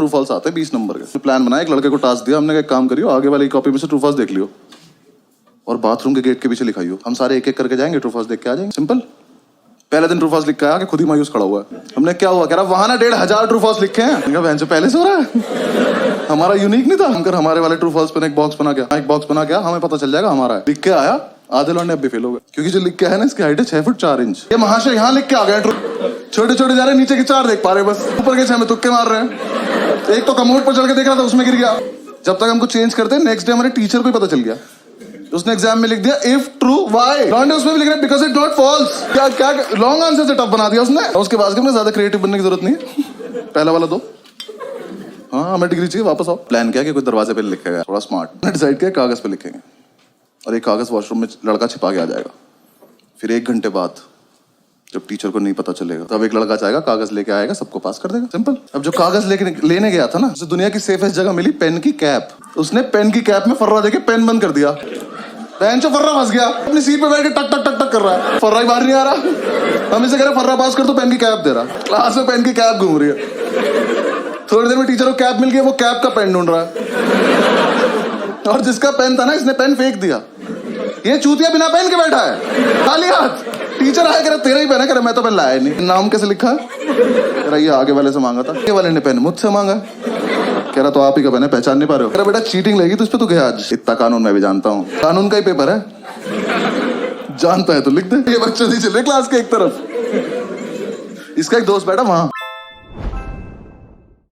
True false आते हैं 20 number के। प्लान बनाया, एक लड़के को टास्क दिया, हमने कहा काम करियो, आगे वाली कॉपी में से ट्रू फॉल्स देख लियो और बाथरूम के गेट के पीछे लिखाइयो। हम सारे एक एक करके जाएंगे, ट्रू फॉल्स देख के आ जाएंगे। सिंपल। पहले दिन ट्रू फॉल्स लिख के आया कि खुद ही मायूस खड़ा हुआ है। हमने क्या हुआ, कह रहा वहां ना 1500 ट्रू फॉल्स लिखे हैं। बहन से पहले से हो रहा है, हमारा यूनिक नहीं था। हमकर हमारे वाले ट्रू फॉल्स पे एक बॉक्स बना गया, एक बॉक्स बना गया, हमें पता चल जाएगा हमारा है। लिख के आया, आधे लौंडे अब भी फेल हो गए, क्योंकि जो लिख के है ना इसकी हाइट है 6 फुट 4 इंच। ये वहां से यहाँ लिख के आ गया, छोटे छोटे जा रहे, नीचे के 4 देख पा रहे, बस ऊपर के 6 में तुक्के मार रहे हैं। एक तो कमोड पर चढ़ के देख रहा था, उसमें गिर गया। जब तक हमको चेंज करते, नेक्स्ट डे हमारे टीचर को ही पता चल गया। उसने एग्जाम में लिख दिया इफ ट्रू वाई, लॉन्डे उसमें भी लिख रहा है बिकॉज इट नॉट फॉल्स। क्या क्या लॉन्ग आंसर से टफ बना दिया उसने। उसके बाद में ज्यादा क्रिएटिव बनने की जरूरत नहीं है, पहला वाला दो। हाँ हमें डिग्री चाहिए, वापस आओ। प्लान किया कि कोई दरवाजे पे लिखेगा, थोड़ा स्मार्ट डिसाइड किया कागज पे लिखेंगे और एक कागज वॉशरूम में लड़का छिपा के आ जाएगा। फिर 1 घंटे बाद जब टीचर को नहीं पता चलेगा तब एक लड़का जाएगा, कागज लेके आएगा, सबको पास कर देगा। सिंपल। अब जो कागज लेने गया था ना, उसे दुनिया की सेफेस्ट जगह मिली पेन की कैप। उसने पेन की कैप में फर्रा देके पेन बंद कर दिया। पेन से फर्रा फंस गया, अपनी सीट पे बैठ के टक टक टक टक कर रहा है, फर्रा ही बाहर नहीं आ रहा। हम इसे कह रहे फर्रा पास कर, तो पेन की कैप दे रहा। क्लास में पेन की कैप घूम रही है। थोड़ी देर में टीचर को कैप मिल गई, वो कैप का पेन ढूंढ रहा है और जिसका पेन था ना, इसने पेन फेंक दिया। ये चूतिया बिना पेन के बैठा है, खाली हाथ। टीचर आया, कह रहा तेरा ही पेन है। कह रहा मैं तो पेन लाया नहीं। नाम कैसे लिखा? कह रहा ये आगे वाले से मांगा था, आगे वाले ने पेन मुझसे मांगा। कह रहा तो आप ही का पेन है, पहचान नहीं पा रहे हो। कह रहा बेटा चीटिंग लगेगी तो इस पे तो गया आज। इतना कानून मैं भी जानता हूँ, कानून का ही पेपर है, जानता है तो लिख दे। ये बच्चे नहीं चल रहे क्लास के एक तरफ, इसका एक दोस्त बैठा वहां।